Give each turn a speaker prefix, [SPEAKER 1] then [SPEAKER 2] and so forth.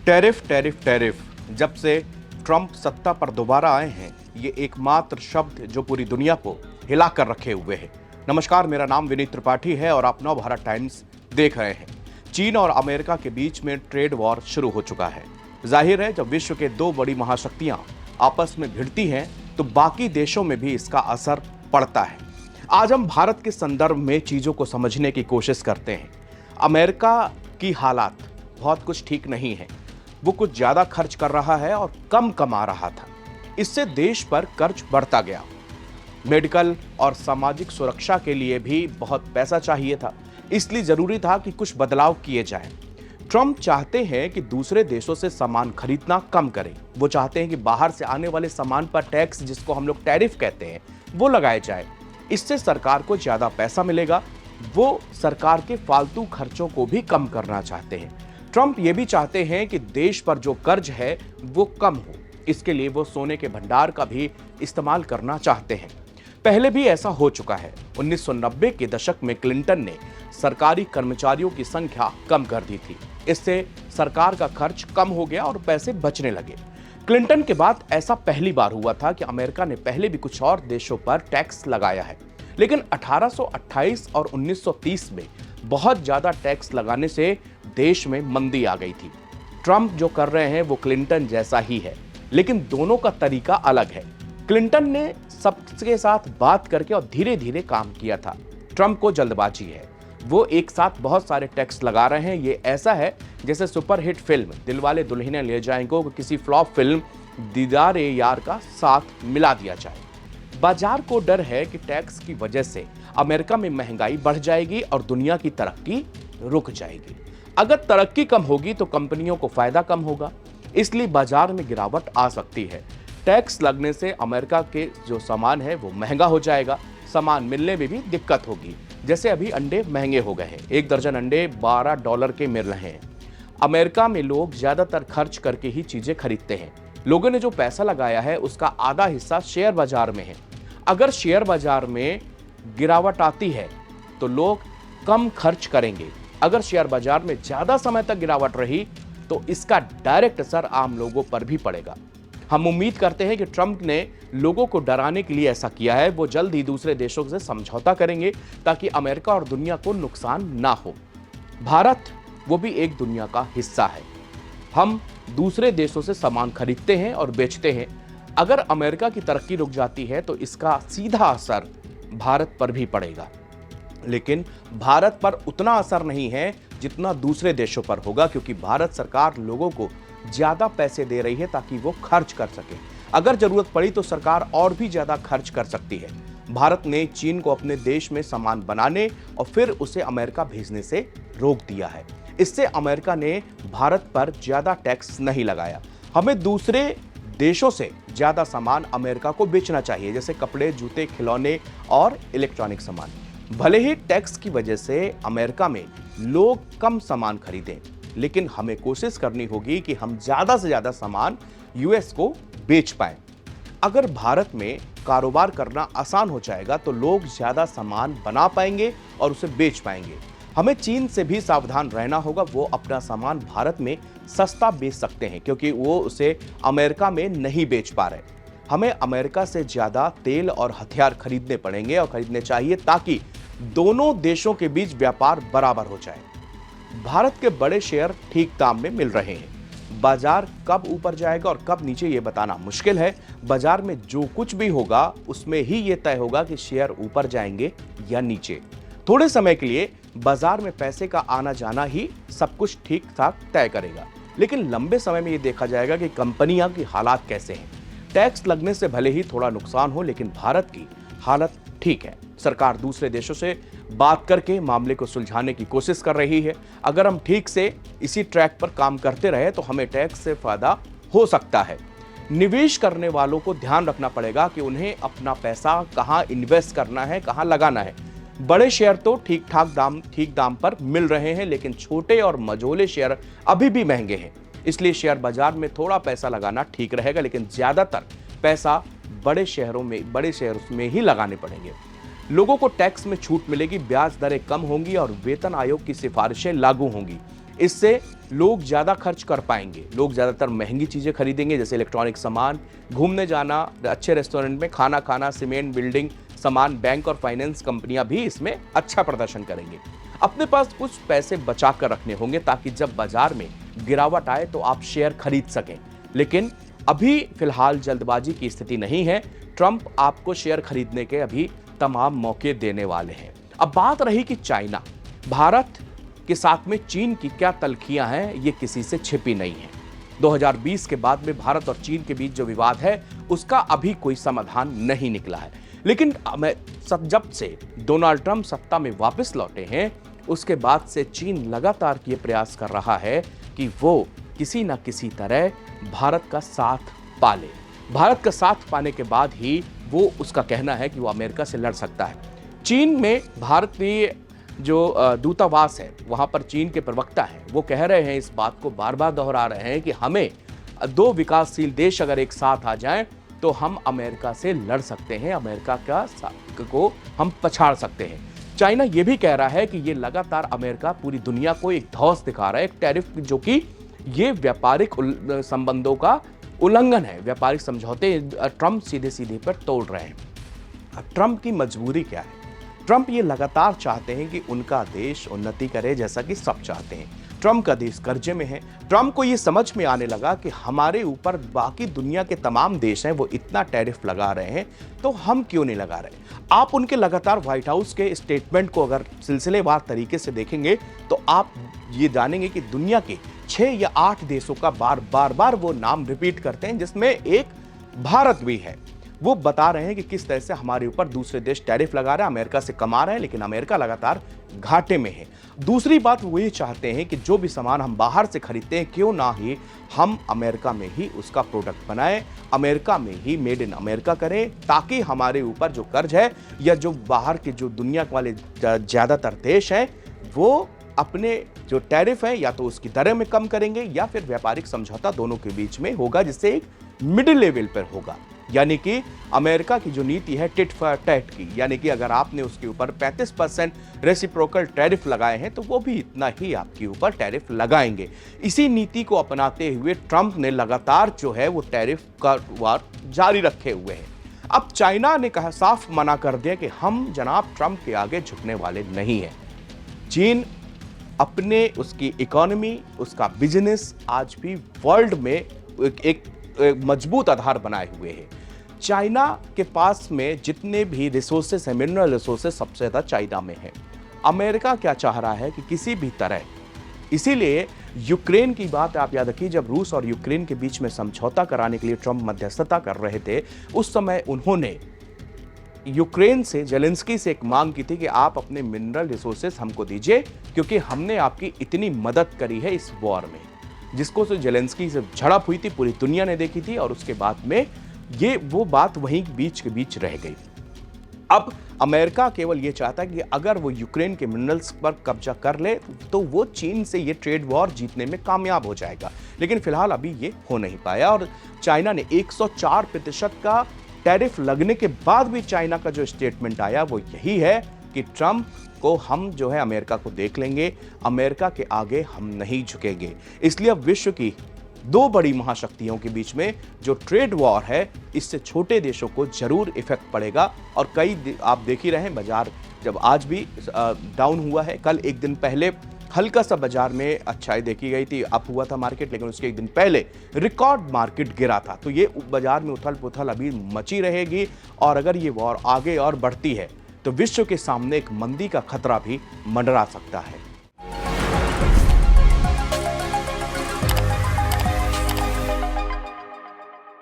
[SPEAKER 1] Tariff tariff tariff जब से Trump सत्ता पर दोबारा आए हैं, ये एकमात्र शब्द जो पूरी दुनिया को हिला कर रखे हुए है। नमस्कार, मेरा नाम विनीत त्रिपाठी है और आप नवभारत टाइम्स देख रहे हैं। चीन और अमेरिका के बीच में ट्रेड वॉर शुरू हो चुका है। जाहिर है, जब विश्व के दो बड़ी महाशक्तियां आपस में भिड़ती हैं तो बाकी देशों में भी इसका असर पड़ता है। आज हम भारत के संदर्भ में चीजों को समझने की कोशिश करते हैं। अमेरिका की हालात बहुत कुछ ठीक नहीं है। वो कुछ ज्यादा खर्च कर रहा है और कम कमा रहा था। इससे देश पर कर्ज बढ़ता गया। मेडिकल और सामाजिक सुरक्षा के लिए भी बहुत पैसा चाहिए था, इसलिए जरूरी था कि कुछ बदलाव किए जाएं। ट्रंप चाहते हैं कि दूसरे देशों से सामान खरीदना कम करें। वो चाहते हैं कि बाहर से आने वाले सामान पर टैक्स, जिसको हम लोग टैरिफ कहते हैं, वो लगाए जाए। इससे सरकार को ज्यादा पैसा मिलेगा। वो सरकार के फालतू खर्चों को भी कम करना चाहते हैं। ट्रंप ये भी चाहते हैं कि देश पर जो कर्ज है वो कम हो। इसके लिए वो सोने के भंडार का भी इस्तेमाल करना चाहते हैं। पहले भी ऐसा हो चुका है। 1990 के दशक में क्लिंटन ने सरकारी कर्मचारियों की संख्या कम कर दी थी। इससे सरकार का खर्च कम हो गया और पैसे बचने लगे। क्लिंटन के बाद ऐसा पहली बार हुआ था कि अमेरिका ने पहले भी कुछ और देशों पर टैक्स लगाया है, लेकिन 1828 और 1930 में बहुत ज्यादा टैक्स लगाने से देश में मंदी आ गई थी। ट्रंप जो कर रहे हैं वो क्लिंटन जैसा ही है, लेकिन दोनों का तरीका अलग है। क्लिंटन ने सबके साथ बात करके और धीरे धीरे काम किया था। ट्रंप को जल्दबाजी है। वो एक साथ बहुत सारे टैक्स लगा रहे हैं। ये ऐसा है जैसे सुपरहिट फिल्म दिलवाले दुल्हनिया ले जाएंगे को किसी फ्लॉप फिल्म दीदार-ए यार का साथ मिला दिया जाए। बाजार को डर है कि टैक्स की वजह से अमेरिका में महंगाई बढ़ जाएगी और दुनिया की तरक्की रुक जाएगी। अगर तरक्की कम होगी तो कंपनियों को फायदा कम होगा, इसलिए बाजार में गिरावट आ सकती है। टैक्स लगने से अमेरिका के जो सामान है वो महंगा हो जाएगा। सामान मिलने में भी दिक्कत होगी। जैसे अभी अंडे महंगे हो गए हैं। 1 दर्जन अंडे $12 के मिल रहे हैं। अमेरिका में लोग ज्यादातर खर्च करके ही चीजें खरीदते हैं। लोगों ने जो पैसा लगाया है उसका आधा हिस्सा शेयर बाजार में है। अगर शेयर बाजार में गिरावट आती है तो लोग कम खर्च करेंगे। अगर शेयर बाजार में ज्यादा समय तक गिरावट रही तो इसका डायरेक्ट असर आम लोगों पर भी पड़ेगा। हम उम्मीद करते हैं कि ट्रंप ने लोगों को डराने के लिए ऐसा किया है। वो जल्द ही दूसरे देशों से समझौता करेंगे ताकि अमेरिका और दुनिया को नुकसान ना हो। भारत वो भी एक दुनिया का हिस्सा है। हम दूसरे देशों से सामान खरीदते हैं और बेचते हैं। अगर अमेरिका की तरक्की रुक जाती है तो इसका सीधा असर भारत पर भी पड़ेगा, लेकिन भारत पर उतना असर नहीं है जितना दूसरे देशों पर होगा, क्योंकि भारत सरकार लोगों को ज्यादा पैसे दे रही है ताकि वो खर्च कर सके। अगर जरूरत पड़ी तो सरकार और भी ज्यादा खर्च कर सकती है। भारत ने चीन को अपने देश में सामान बनाने और फिर उसे अमेरिका भेजने से रोक दिया है। इससे अमेरिका ने भारत पर ज्यादा टैक्स नहीं लगाया। हमें दूसरे देशों से ज्यादा सामान अमेरिका को बेचना चाहिए, जैसे कपड़े, जूते, खिलौने और इलेक्ट्रॉनिक सामान। भले ही टैक्स की वजह से अमेरिका में लोग कम सामान खरीदें, लेकिन हमें कोशिश करनी होगी कि हम ज्यादा से ज्यादा सामान यूएस को बेच पाएं। अगर भारत में कारोबार करना आसान हो जाएगा तो लोग ज्यादा सामान बना पाएंगे और उसे बेच पाएंगे। हमें चीन से भी सावधान रहना होगा। वो अपना सामान भारत में सस्ता बेच सकते हैं क्योंकि वो उसे अमेरिका में नहीं बेच पा रहे। हमें अमेरिका से ज्यादा तेल और हथियार खरीदने पड़ेंगे और खरीदने चाहिए ताकि दोनों देशों के बीच व्यापार बराबर हो जाए। भारत के बड़े शेयर ठीक दाम में मिल रहे हैं। बाजार कब ऊपर जाएगा और कब नीचे ये बताना मुश्किल है। बाजार में जो कुछ भी होगा उसमें ही ये तय होगा कि शेयर ऊपर जाएंगे या नीचे। थोड़े समय के लिए बाजार में पैसे का आना जाना ही सब कुछ ठीक ठाक तय करेगा, लेकिन लंबे समय में ये देखा जाएगा कि कंपनियां की हालात कैसे हैं। टैक्स लगने से भले ही थोड़ा नुकसान हो, लेकिन भारत की हालत ठीक है। सरकार दूसरे देशों से बात करके मामले को सुलझाने की कोशिश कर रही है। अगर हम ठीक से इसी ट्रैक पर काम करते रहे तो हमें टैक्स से फायदा हो सकता है। निवेश करने वालों को ध्यान रखना पड़ेगा कि उन्हें अपना पैसा कहां इन्वेस्ट करना है, कहां लगाना है। बड़े शेयर तो ठीक दाम पर मिल रहे हैं, लेकिन छोटे और मझोले शेयर अभी भी महंगे हैं। इसलिए शेयर बाजार में थोड़ा पैसा लगाना ठीक रहेगा, लेकिन ज्यादातर पैसा बड़े शहरों में ही लगाने पड़ेंगे। लोगों को टैक्स में छूट मिलेगी, ब्याज दरें कम होंगी और वेतन आयोग की सिफारिशें लागू होंगी। इससे लोग ज़्यादा खर्च कर पाएंगे, लोग ज़्यादातर महंगी चीज़ें खरीदेंगे जैसे इलेक्ट्रॉनिक सामान, घूमने जाना, अच्छे रेस्टोरेंट में खाना खाना, सीमेंट, बिल्डिंग सामान, बैंक और फाइनेंस कंपनियां भी इसमें अच्छा प्रदर्शन करेंगे। अपने पास कुछ पैसे बचा कर रखने होंगे ताकि जब बाजार में गिरावट आए तो आप शेयर खरीद सकें। लेकिन अभी फिलहाल जल्दबाजी की स्थिति नहीं है। ट्रंप आपको शेयर खरीदने के अभी तमाम मौके देने वाले हैं। अब बात रही कि चाइना, भारत के साथ में चीन की क्या तल्खियां हैं, ये किसी से छिपी नहीं है। 2020 के बाद में भारत और चीन के बीच जो विवाद है उसका अभी कोई समाधान नहीं निकला है। लेकिन जब से डोनाल्ड ट्रंप सत्ता में वापस लौटे हैं उसके बाद से चीन लगातार ये प्रयास कर रहा है कि वो किसी न किसी तरह भारत का साथ पाले। भारत का साथ पाने के बाद ही वो, उसका कहना है कि वो अमेरिका से लड़ सकता है। चीन में भारतीय जो दूतावास है वहां पर चीन के प्रवक्ता हैं, वो कह रहे हैं, इस बात को बार बार दोहरा रहे हैं कि हमें दो विकासशील देश अगर एक साथ आ जाएं तो हम अमेरिका से लड़ सकते हैं, अमेरिका को हम पछाड़ सकते हैं। चाइना ये भी कह रहा है कि ये लगातार अमेरिका पूरी दुनिया को एक धौंस दिखा रहा है, एक टैरिफ, जो कि ये व्यापारिक संबंधों का उल्लंघन है। व्यापारिक समझौते ट्रंप सीधे सीधे पर तोड़ रहे हैं। अब ट्रंप की मजबूरी क्या है? ट्रंप ये लगातार चाहते हैं कि उनका देश उन्नति करे, जैसा कि सब चाहते हैं। ट्रंप का देश कर्जे में है। ट्रंप को ये समझ में आने लगा कि हमारे ऊपर बाकी दुनिया के तमाम देश हैं, वो इतना टैरिफ लगा रहे हैं, तो हम क्यों नहीं लगा रहे। आप उनके लगातार व्हाइट हाउस के स्टेटमेंट को अगर सिलसिलेवार तरीके से देखेंगे तो आप ये जानेंगे कि दुनिया के 6 या 8 देशों का बार बार वो नाम रिपीट करते हैं, जिसमें एक भारत भी है। वो बता रहे हैं कि किस तरह से हमारे ऊपर दूसरे देश टैरिफ लगा रहे हैं, अमेरिका से कमा रहे हैं, लेकिन अमेरिका लगातार घाटे में है। दूसरी बात, वो ये चाहते हैं कि जो भी सामान हम बाहर से खरीदते हैं, क्यों ना ही हम अमेरिका में ही उसका प्रोडक्ट बनाएं, अमेरिका में ही मेड इन अमेरिका करें, ताकि हमारे ऊपर जो कर्ज है या जो बाहर के जो दुनिया वाले ज़्यादातर देश हैं, वो अपने जो टैरिफ है या तो उसकी दरें में कम करेंगे या फिर व्यापारिक समझौता दोनों के बीच में होगा, जिससे एक मिडिल लेवल पर होगा। यानी कि अमेरिका की जो नीति है टिट फॉर टैट की, यानी कि अगर आपने उसके ऊपर 35% रेसिप्रोकल टैरिफ लगाए हैं तो वो भी इतना ही आपके ऊपर टैरिफ लगाएंगे। इसी नीति को अपनाते हुए ट्रंप ने लगातार जो है वो टैरिफ का वार जारी रखे हुए हैं। अब चाइना ने कहा, साफ मना कर दिया कि हम जनाब ट्रंप के आगे झुकने वाले नहीं हैं। चीन अपने, उसकी इकोनॉमी, उसका बिजनेस आज भी वर्ल्ड में एक मजबूत आधार बनाए हुए है। चाइना के पास में जितने भी रिसोर्सेस हैं, मिनरल रिसोर्सेस, सबसे ज़्यादा चाइना में है। अमेरिका क्या चाह रहा है कि किसी भी तरह, इसीलिए यूक्रेन की बात आप याद रखिए, जब रूस और यूक्रेन के बीच में समझौता कराने के लिए ट्रंप मध्यस्थता कर रहे थे, उस समय उन्होंने यूक्रेन से, जेलेंस्की से एक मांग की थी कि आप अपने मिनरल रिसोर्सेस हमको दीजिए, क्योंकि हमने आपकी इतनी मदद करी है इस वॉर में, जिसको से जेलेंस्की से झड़प हुई थी, पूरी दुनिया ने देखी थी, और उसके बाद में ये वो बात वहीं बीच के बीच रह गई। अब अमेरिका केवल ये चाहता है कि अगर वो यूक्रेन के मिनरल्स पर कब्जा कर ले तो वो चीन से ये ट्रेड वॉर जीतने में कामयाब हो जाएगा, लेकिन फिलहाल अभी ये हो नहीं पाया। और चाइना ने 104% का टैरिफ लगने के बाद भी चाइना का जो स्टेटमेंट आया वो यही है कि ट्रंप को हम जो है अमेरिका को देख लेंगे, अमेरिका के आगे हम नहीं झुकेंगे। इसलिए अब विश्व की दो बड़ी महाशक्तियों के बीच में जो ट्रेड वॉर है, इससे छोटे देशों को जरूर इफेक्ट पड़ेगा। और कई आप देख ही रहे हैं, बाजार जब आज भी डाउन हुआ है, कल एक दिन पहले हल्का सा बाजार में अच्छाई देखी गई थी, अप हुआ था मार्केट, लेकिन उसके एक दिन पहले रिकॉर्ड मार्केट गिरा था। तो ये बाजार में उथल पुथल अभी मची रहेगी, और अगर ये वॉर आगे और बढ़ती है तो विश्व के सामने एक मंदी का खतरा भी मंडरा सकता है।